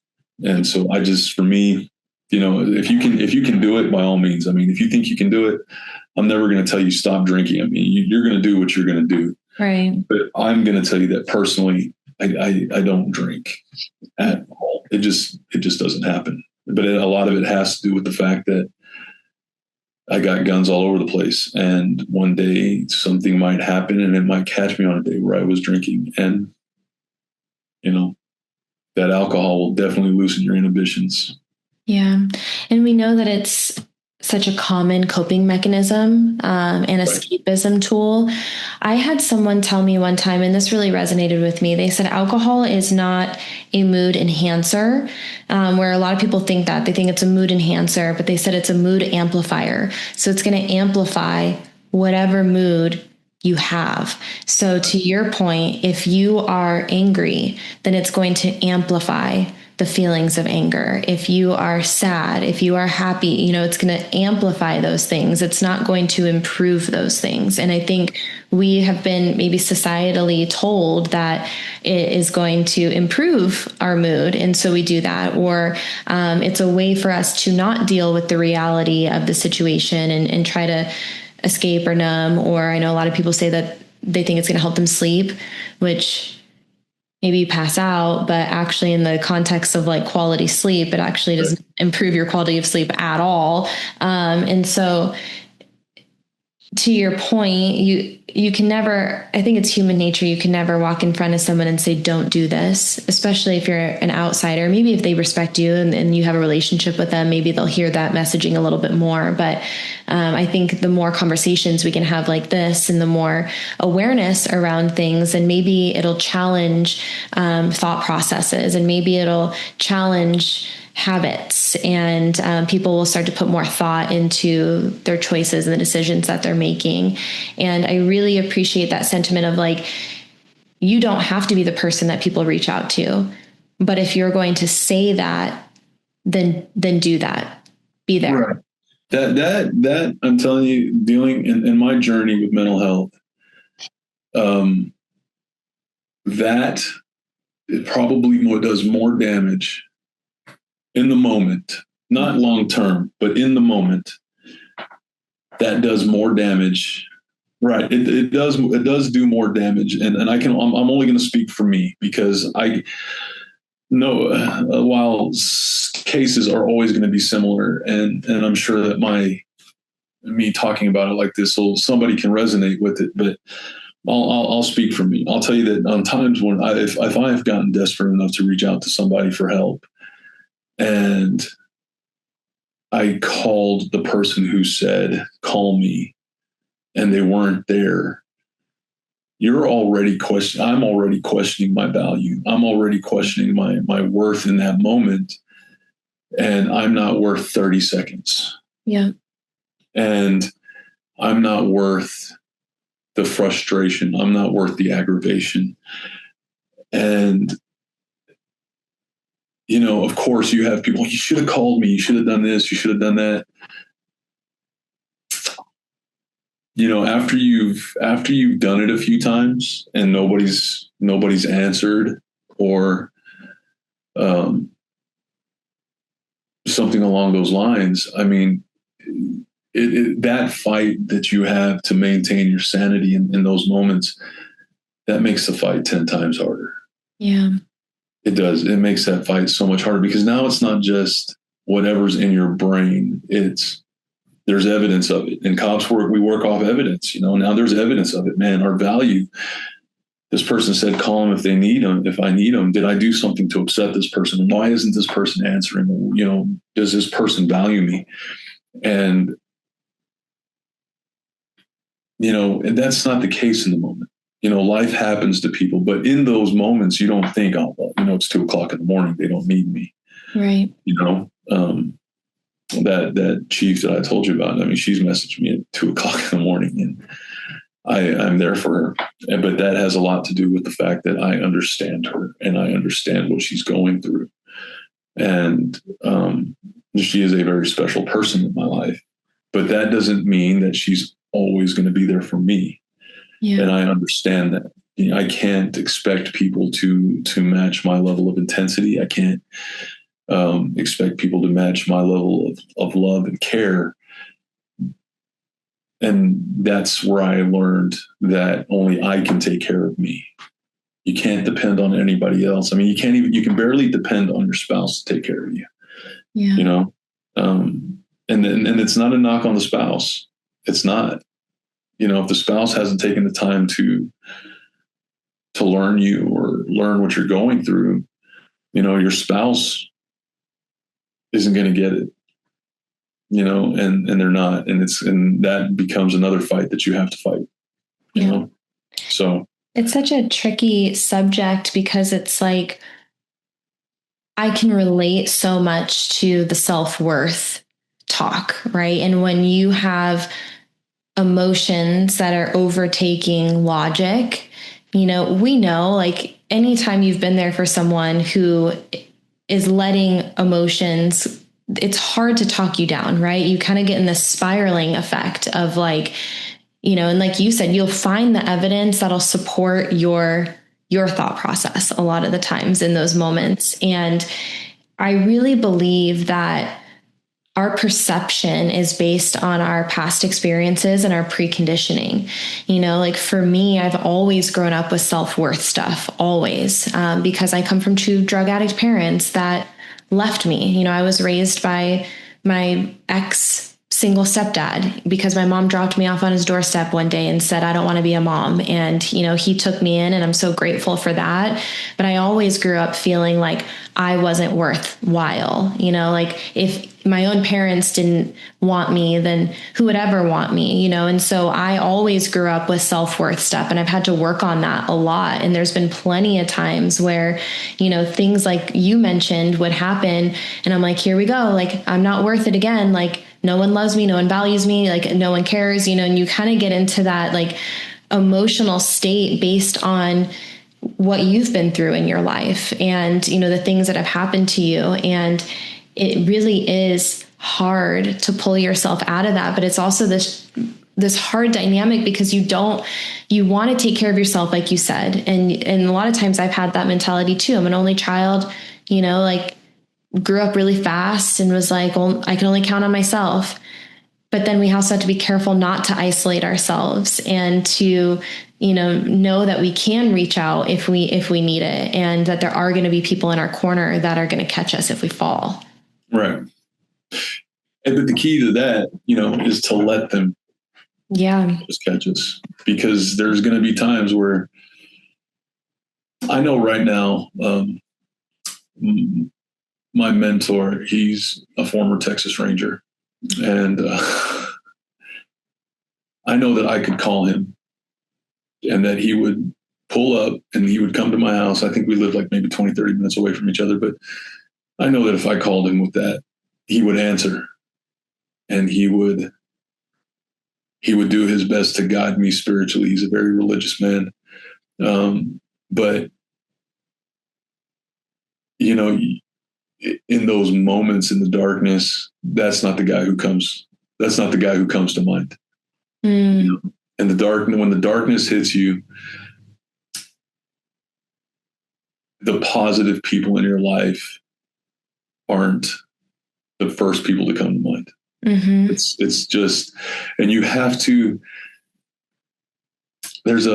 And so for me, if you can do it, by all means. I mean, if you think you can do it, I'm never going to tell you stop drinking. I mean, you're going to do what you're going to do. Right. But I'm going to tell you that personally, I don't drink at all. It just doesn't happen. But a lot of it has to do with the fact that I got guns all over the place. And one day something might happen, and it might catch me on a day where I was drinking. And, that alcohol will definitely loosen your inhibitions. Yeah. And we know that it's such a common coping mechanism and escapism tool. I had someone tell me one time, and this really resonated with me. They said alcohol is not a mood enhancer, where a lot of people think that. They think it's a mood enhancer, but they said it's a mood amplifier. So it's going to amplify whatever mood you have. So to your point, if you are angry, then it's going to amplify the feelings of anger. If you are sad, if you are happy, it's going to amplify those things. It's not going to improve those things. And I think we have been maybe societally told that it is going to improve our mood. And so we do that. Or it's a way for us to not deal with the reality of the situation and try to escape or numb. Or I know a lot of people say that they think it's going to help them sleep, which maybe you pass out, but actually in the context of like quality sleep, it actually doesn't improve your quality of sleep at all. And so to your point, you can never, I think it's human nature. You can never walk in front of someone and say, don't do this, especially if you're an outsider. Maybe if they respect you and you have a relationship with them, maybe they'll hear that messaging a little bit more. But I think the more conversations we can have like this and the more awareness around things, and maybe it'll challenge thought processes, and maybe it'll challenge habits, and people will start to put more thought into their choices and the decisions that they're making. And I really appreciate that sentiment of like, you don't have to be the person that people reach out to, but if you're going to say that, then do that. Be there. Right. That I'm telling you, dealing in my journey with mental health, that it probably does more damage in the moment, not long term, but in the moment. That does more damage. Right. It does do more damage. And I'm only going to speak for me, because No, while cases are always going to be similar, and I'm sure that me talking about it like this, so somebody can resonate with it, but I'll speak for me. I'll tell you that on times when if I've gotten desperate enough to reach out to somebody for help, and I called the person who said, call me, and they weren't there, I'm already questioning my value. I'm already questioning my worth in that moment. And I'm not worth 30 seconds. Yeah. And I'm not worth the frustration. I'm not worth the aggravation. And, of course you have people, you should have called me. You should have done this. You should have done that. After you've done it a few times and nobody's answered, or something along those lines, I mean, that fight that you have to maintain your sanity in those moments, that makes the fight 10 times harder. Yeah, it does. It makes that fight so much harder, because now it's not just whatever's in your brain. There's evidence of it. In cops work, we work off evidence. Now there's evidence of it. Man, our value. This person said, call them if they need them. If I need them, did I do something to upset this person? Why isn't this person answering? Does this person value me? And, and that's not the case in the moment. Life happens to people, but in those moments, you don't think, oh, well, it's 2:00 in the morning. They don't need me. Right. That chief that I told you about, I mean, she's messaged me at 2:00 in the morning, and I'm there for her. But that has a lot to do with the fact that I understand her and I understand what she's going through. And she is a very special person in my life, but that doesn't mean that she's always going to be there for me. Yeah. And I understand that. I can't expect people to match my level of intensity. I can't expect people to match my level of love and care. And that's where I learned that only I can take care of me. You can't depend on anybody else. I mean, you can barely depend on your spouse to take care of you. Yeah. And it's not a knock on the spouse. It's not. If the spouse hasn't taken the time to learn you or learn what you're going through, your spouse isn't going to get it. And they're not, and that becomes another fight that you have to fight. So it's such a tricky subject, because it's like, I can relate so much to the self-worth talk, right? And when you have emotions that are overtaking logic, we know, like, anytime you've been there for someone who is letting emotions, it's hard to talk you down, right? You kind of get in this spiraling effect of like, and like you said, you'll find the evidence that'll support your thought process a lot of the times in those moments. And I really believe that our perception is based on our past experiences and our preconditioning. Like for me, I've always grown up with self-worth stuff, always, because I come from 2 drug addict parents that left me. I was raised by my ex single stepdad because my mom dropped me off on his doorstep one day and said, I don't want to be a mom. And, he took me in, and I'm so grateful for that. But I always grew up feeling like I wasn't worthwhile. Like if my own parents didn't want me, then who would ever want me? And so I always grew up with self-worth stuff, and I've had to work on that a lot. And there's been plenty of times where, things like you mentioned would happen. And I'm like, here we go. Like, I'm not worth it again. Like, no one loves me. No one values me. Like, no one cares, and you kind of get into that like emotional state based on what you've been through in your life and, the things that have happened to you. And it really is hard to pull yourself out of that. But it's also this hard dynamic, because you want to take care of yourself, like you said. And a lot of times I've had that mentality too. I'm an only child, like grew up really fast and was like, well, I can only count on myself. But then we also have to be careful not to isolate ourselves and to, know that we can reach out if we need it, and that there are going to be people in our corner that are going to catch us if we fall. Right. But the key to that, is to let them just catch us, because there's going to be times where I know right now, my mentor, he's a former Texas Ranger, and I know that I could call him and that he would pull up and he would come to my house. I think we lived like maybe 20, 30 minutes away from each other, but I know that if I called him with that, he would answer, and he would do his best to guide me spiritually. He's a very religious man. But in those moments in the darkness, that's not the guy who comes to mind. And when the darkness hits you, the positive people in your life aren't the first people to come to mind. Mm-hmm. It's just, and you have to, there's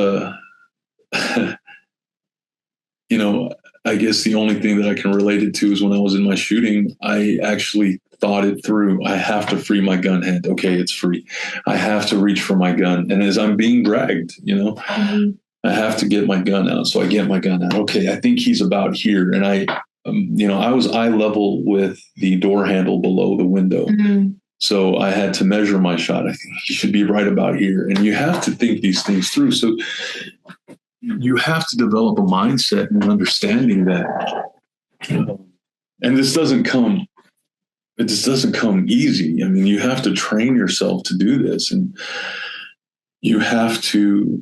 I guess the only thing that I can relate it to is when I was in my shooting, I actually thought it through. I have to free my gun hand. Okay, it's free. I have to reach for my gun. And as I'm being dragged, mm-hmm. I have to get my gun out. So I get my gun out. Okay, I think he's about here. And I was eye level with the door handle below the window. Mm-hmm. So I had to measure my shot. I think he should be right about here. And you have to think these things through. So you have to develop a mindset and understanding that, and this doesn't come easy. I mean, you have to train yourself to do this, and you have to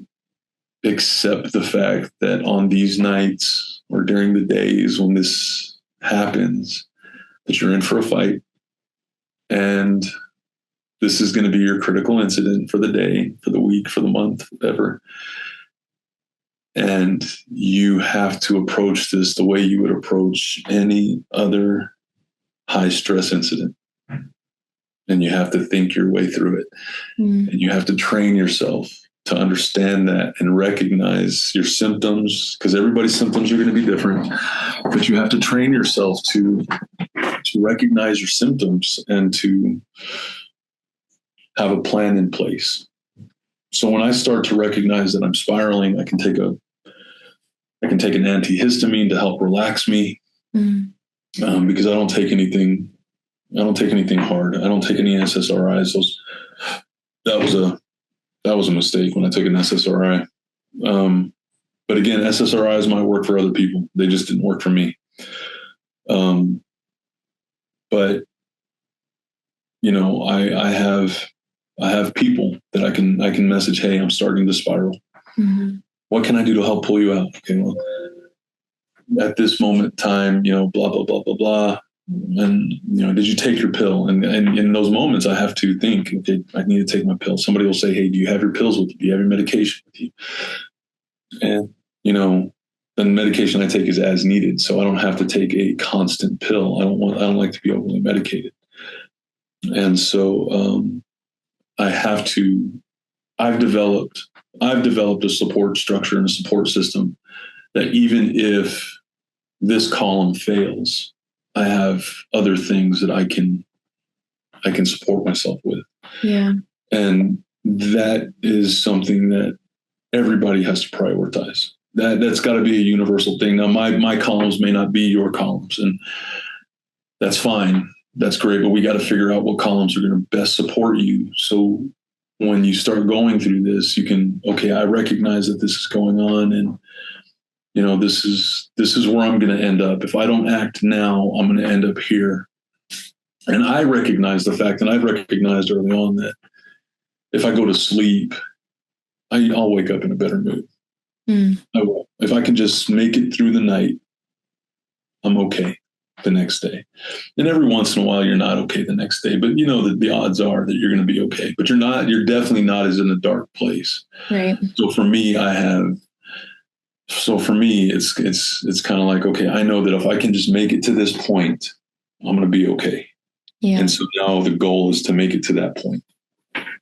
accept the fact that on these nights or during the days when this happens, that you're in for a fight, and this is going to be your critical incident for the day, for the week, for the month, whatever. And you have to approach this the way you would approach any other high stress incident. And you have to think your way through it. Mm. And you have to train yourself to understand that and recognize your symptoms, because everybody's symptoms are going to be different. But you have to train yourself to recognize your symptoms and to have a plan in place. So when I start to recognize that I'm spiraling, I can take an antihistamine to help relax me, because I don't take anything hard. I don't take any SSRIs. That was a mistake when I took an SSRI. But again, SSRIs might work for other people. They just didn't work for me. But I have people that I can message, hey, I'm starting to spiral. Mm-hmm. What can I do to help pull you out? Okay, well, at this moment in time, blah, blah, blah, blah, blah. And, did you take your pill? And in those moments, I have to think, okay, I need to take my pill. Somebody will say, hey, do you have your pills with you? Do you have your medication with you? And, the medication I take is as needed. So I don't have to take a constant pill. I don't like to be overly medicated. And so I've developed a support structure and a support system that even if this column fails, I have other things that I can support myself with. Yeah. And that is something that everybody has to prioritize. That's got to be a universal thing. Now, my columns may not be your columns, and that's fine. That's great. But we got to figure out what columns are going to best support you. So when you start going through this, you can, okay, I recognize that this is going on, and this is where I'm going to end up. If I don't act now, I'm going to end up here. And I recognize the fact, and I've recognized early on, that if I go to sleep, I'll wake up in a better mood. I will. If I can just make it through the night, I'm okay the next day. And every once in a while, you're not okay the next day, but that the odds are that you're going to be okay. But you're definitely not as in a dark place. Right. So for me, it's kind of like, okay, I know that if I can just make it to this point, I'm going to be okay. Yeah. And so now the goal is to make it to that point.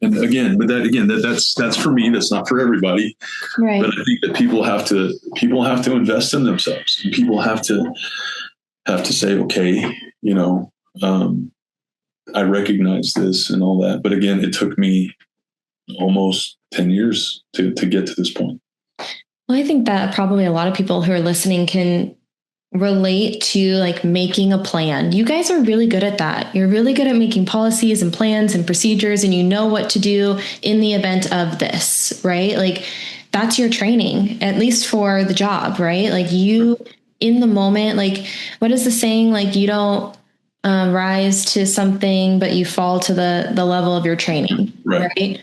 And again, that's for me. That's not for everybody. Right. But I think that people have to invest in themselves. And people have to say, okay, I recognize this and all that. But again, it took me almost 10 years to get to this point. Well, I think that probably a lot of people who are listening can relate to like making a plan. You guys are really good at that. You're really good at making policies and plans and procedures, and you know what to do in the event of this, right? Like that's your training, at least for the job, right? Like you in the moment, like what is the saying? Like you don't rise to something, but you fall to the level of your training, right?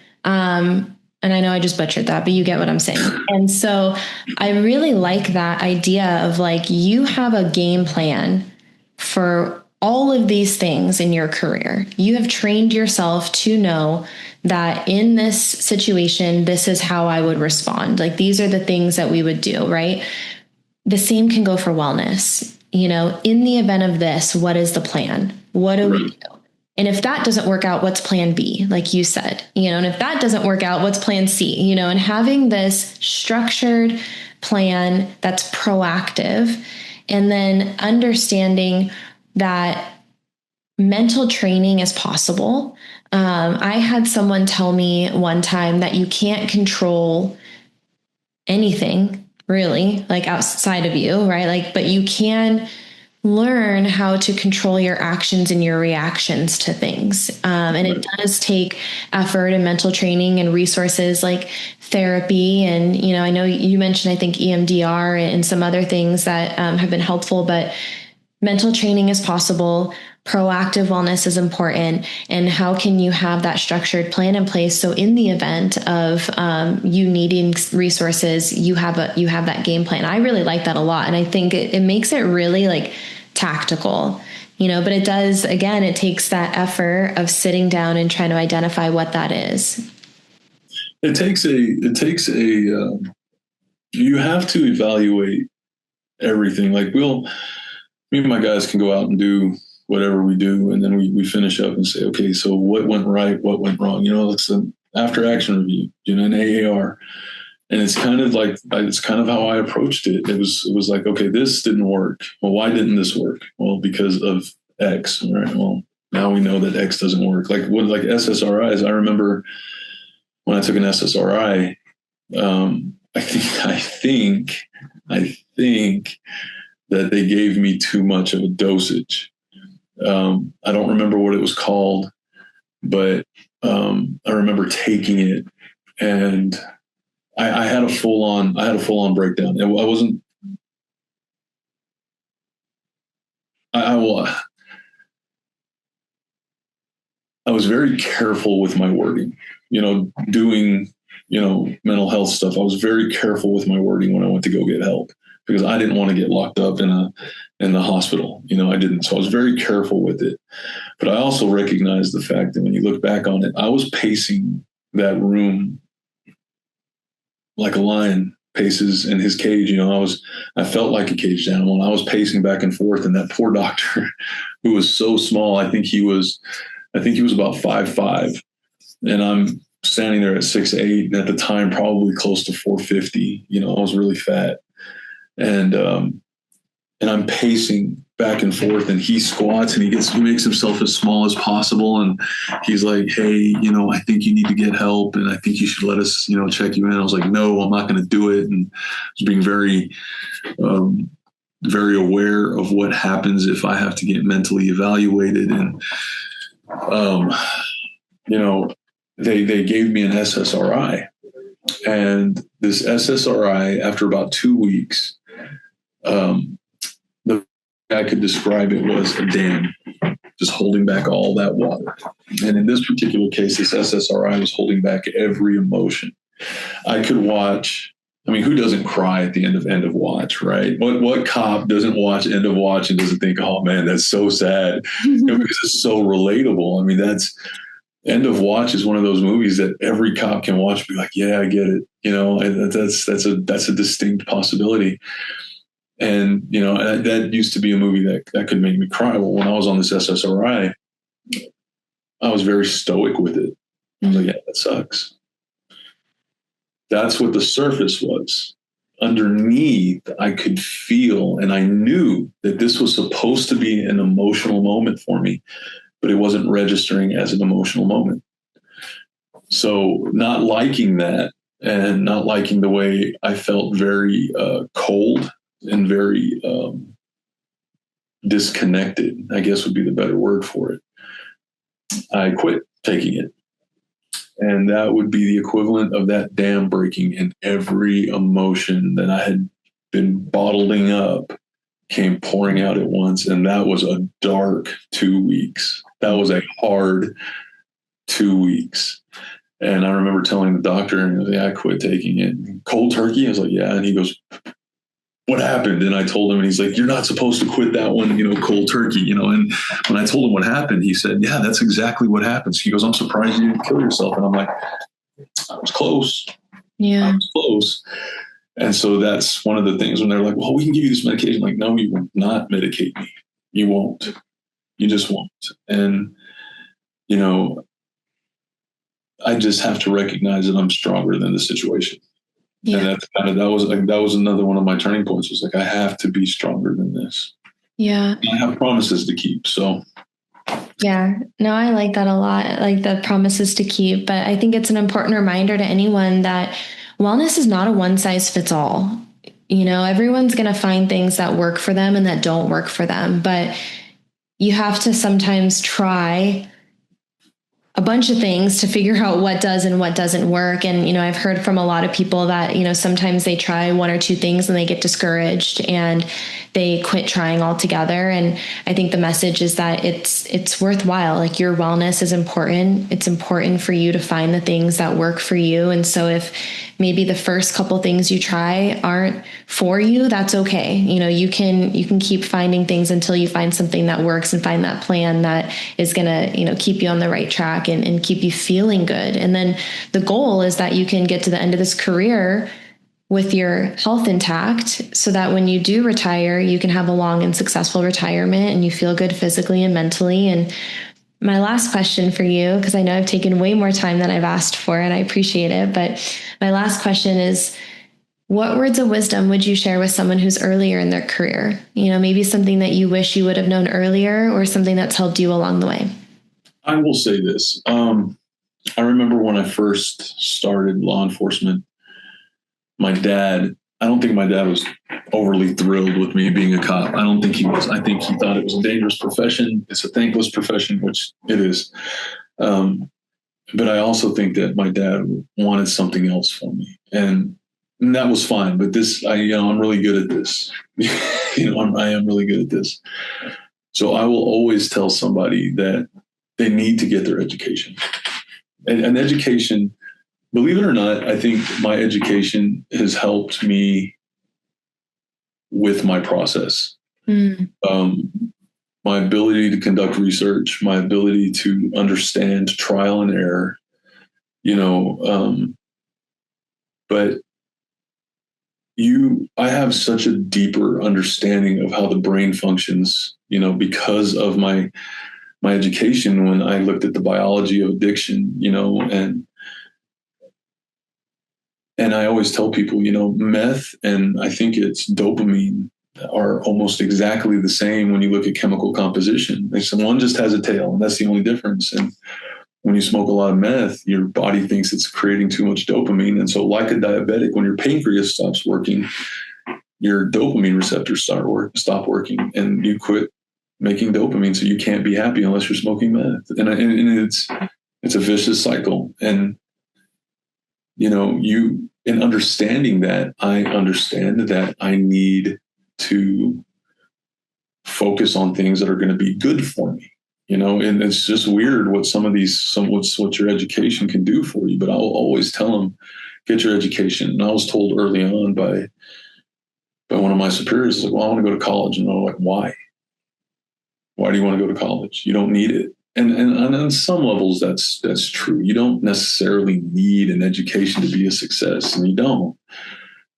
And I know I just butchered that, but you get what I'm saying. And so I really like that idea of like, you have a game plan for all of these things in your career. You have trained yourself to know that in this situation, this is how I would respond. Like, these are the things that we would do, right? The same can go for wellness. In the event of this, what is the plan? What do we do? And if that doesn't work out, what's plan B? Like you said, and if that doesn't work out, what's plan C? And having this structured plan that's proactive, and then understanding that mental training is possible. I had someone tell me one time that you can't control anything really, like outside of you, right? Like, but you can learn how to control your actions and your reactions to things. And it does take effort and mental training and resources like therapy. And, I know you mentioned, I think EMDR and some other things that have been helpful, but mental training is possible. Proactive wellness is important. And how can you have that structured plan in place? So in the event of you needing resources, you have that game plan. I really like that a lot. And I think it makes it really like tactical, but it does, again, it takes that effort of sitting down and trying to identify what that is. It takes you have to evaluate everything. Like me and my guys can go out and do whatever we do. And then we finish up and say, okay, so what went right? What went wrong? It's an after action review, an AAR. And it's kind of how I approached it. It was like, okay, this didn't work. Well, why didn't this work? Well, because of X. All right. Well, now we know that X doesn't work. Like SSRIs. I remember when I took an SSRI, I think that they gave me too much of a dosage. I don't remember what it was called, but I remember taking it, and I had a full on breakdown. I was very careful with my wording, doing, mental health stuff. I was very careful with my wording when I went to go get help, because I didn't want to get locked up in the hospital. I didn't. So I was very careful with it. But I also recognized the fact that when you look back on it, I was pacing that room like a lion paces in his cage. I felt like a caged animal, and I was pacing back and forth. And that poor doctor, who was so small, I think he was about 5'5", and I'm standing there at 6'8", and at the time probably close to 450. I was really fat, and I'm pacing back and forth, and he squats and he makes himself as small as possible. And he's like, hey, I think you need to get help, and I think you should let us, check you in. I was like, no, I'm not going to do it. And I was being very, very aware of what happens if I have to get mentally evaluated. And, they gave me an SSRI, and this SSRI, after about 2 weeks, the I could describe it was a dam, just holding back all that water. And in this particular case, this SSRI was holding back every emotion. I could watch. I mean, who doesn't cry at the end of Watch, right? What cop doesn't watch End of Watch and doesn't think, oh man, that's so sad, because it's so relatable. I mean, End of Watch is one of those movies that every cop can watch and be like, yeah, I get it. And that's a distinct possibility. And, that used to be a movie that could make me cry. Well, when I was on this SSRI, I was very stoic with it. I was like, yeah, that sucks. That's what the surface was. Underneath, I could feel, and I knew that this was supposed to be an emotional moment for me, but it wasn't registering as an emotional moment. So not liking that, and not liking the way I felt very cold and very disconnected, I guess would be the better word for it. I quit taking it. And that would be the equivalent of that dam breaking, and every emotion that I had been bottling up came pouring out at once. And that was a dark 2 weeks. That was a hard 2 weeks. And I remember telling the doctor, and he was like, I quit taking it. Cold turkey? I was like, yeah. And he goes, what happened? And I told him, and he's like, you're not supposed to quit that one, cold turkey, And when I told him what happened, he said, yeah, that's exactly what happens. He goes, I'm surprised you didn't kill yourself. And I'm like, I was close. Yeah. I was close. And so that's one of the things when they're like, well, we can give you this medication. I'm like, no, you will not medicate me. You won't. You just won't. And, I just have to recognize that I'm stronger than the situation. Yeah. And that's that was another one of my turning points, was like, I have to be stronger than this. Yeah. I have promises to keep. So yeah, no, I like that a lot. Like the promises to keep, but I think it's an important reminder to anyone that wellness is not a one size fits all. Everyone's going to find things that work for them and that don't work for them, but you have to sometimes try a bunch of things to figure out what does and what doesn't work. And, I've heard from a lot of people that, sometimes they try one or two things and they get discouraged and they quit trying altogether. And I think the message is that it's worthwhile. Like, your wellness is important. It's important for you to find the things that work for you. And so if maybe the first couple things you try aren't for you, that's okay. You can keep finding things until you find something that works and find that plan that is going to, keep you on the right track and keep you feeling good. And then the goal is that you can get to the end of this career with your health intact, so that when you do retire, you can have a long and successful retirement and you feel good physically and mentally. And my last question for you, because I know I've taken way more time than I've asked for, and I appreciate it, but my last question is, what words of wisdom would you share with someone who's earlier in their career? Maybe something that you wish you would have known earlier, or something that's helped you along the way. I will say this. I remember when I first started law enforcement, my dad, I don't think my dad was overly thrilled with me being a cop. I don't think he was. I think he thought it was a dangerous profession. It's a thankless profession, which it is. But I also think that my dad wanted something else for me. And that was fine. But I'm really good at this. I am really good at this. So I will always tell somebody that they need to get their education. And education, believe it or not, I think my education has helped me with my process. My ability to conduct research, my ability to understand trial and error, but I have such a deeper understanding of how the brain functions, because of my education. When I looked at the biology of addiction, and I always tell people, meth and I think it's dopamine are almost exactly the same when you look at chemical composition. One just has a tail, and that's the only difference. And when you smoke a lot of meth, your body thinks it's creating too much dopamine. And so, like a diabetic, when your pancreas stops working, your dopamine receptors stop working, and you quit making dopamine. So you can't be happy unless you're smoking meth. And it's a vicious cycle. And in understanding that, I understand that I need to focus on things that are going to be good for me, and it's just weird what what your education can do for you. But I will always tell them, get your education. And I was told early on by one of my superiors, like, well, I want to go to college. And I'm like, why? Why do you want to go to college? You don't need it. And on some levels, that's true. You don't necessarily need an education to be a success, and you don't.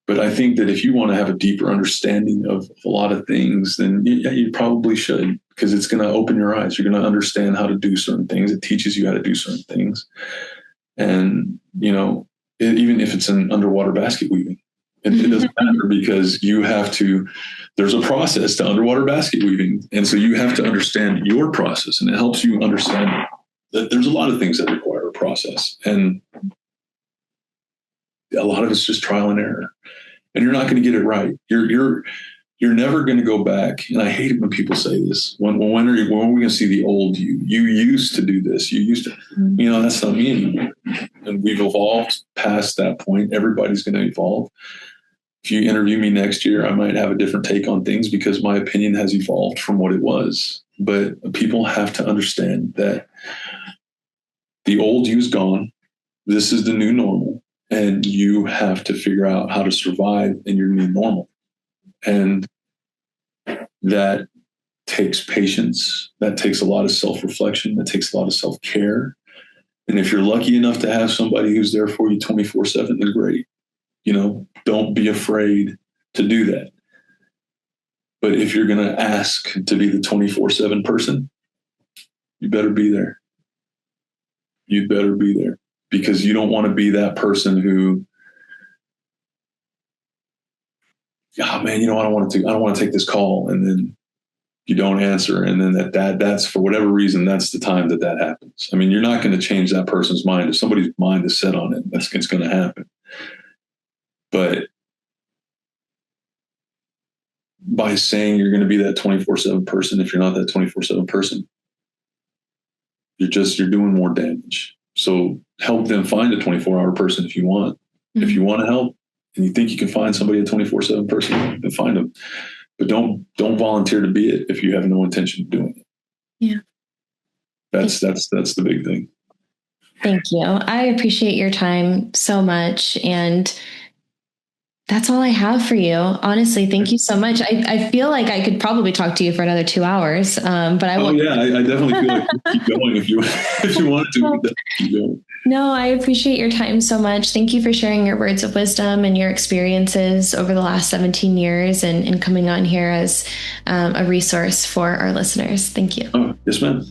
But I think that if you want to have a deeper understanding of a lot of things, then you probably should, because it's going to open your eyes. You're going to understand how to do certain things. It teaches you how to do certain things. And, even if it's an underwater basket weaving, it doesn't matter, because there's a process to underwater basket weaving. And so you have to understand your process, and it helps you understand that there's a lot of things that require a process. And a lot of it's just trial and error, and you're not going to get it right. You're never going to go back. And I hate it when people say this. When are we going to see the old you? You used to do this. You used to, that's not me anymore. And we've evolved past that point. Everybody's going to evolve. If you interview me next year, I might have a different take on things because my opinion has evolved from what it was. But people have to understand that the old you is gone. This is the new normal. And you have to figure out how to survive in your new normal. And that takes patience. That takes a lot of self-reflection. That takes a lot of self-care. And if you're lucky enough to have somebody who's there for you 24/7, then great. Don't be afraid to do that. But if you're going to ask to be the 24/7 person, you better be there. You better be there, because you don't want to be that person who, oh man, I don't want to take this call, and then you don't answer, and then that's for whatever reason, that's the time that happens. I mean, you're not going to change that person's mind. If somebody's mind is set on it, it's going to happen. But by saying you're going to be that 24/7 person, if you're not that 24/7 person, you're doing more damage. So help them find a 24-hour person if you want. Mm-hmm. If you want to help and you think you can find somebody, a 24/7 person, then find them. But don't volunteer to be it if you have no intention of doing it. Yeah. That's the big thing. Thank you. I appreciate your time so much. And that's all I have for you. Honestly, thank you so much. I feel like I could probably talk to you for another 2 hours, but I won't. Yeah, I definitely feel like you keep going if you wanted to. Keep going. No, I appreciate your time so much. Thank you for sharing your words of wisdom and your experiences over the last 17 years and coming on here as a resource for our listeners. Thank you. Oh, yes, ma'am.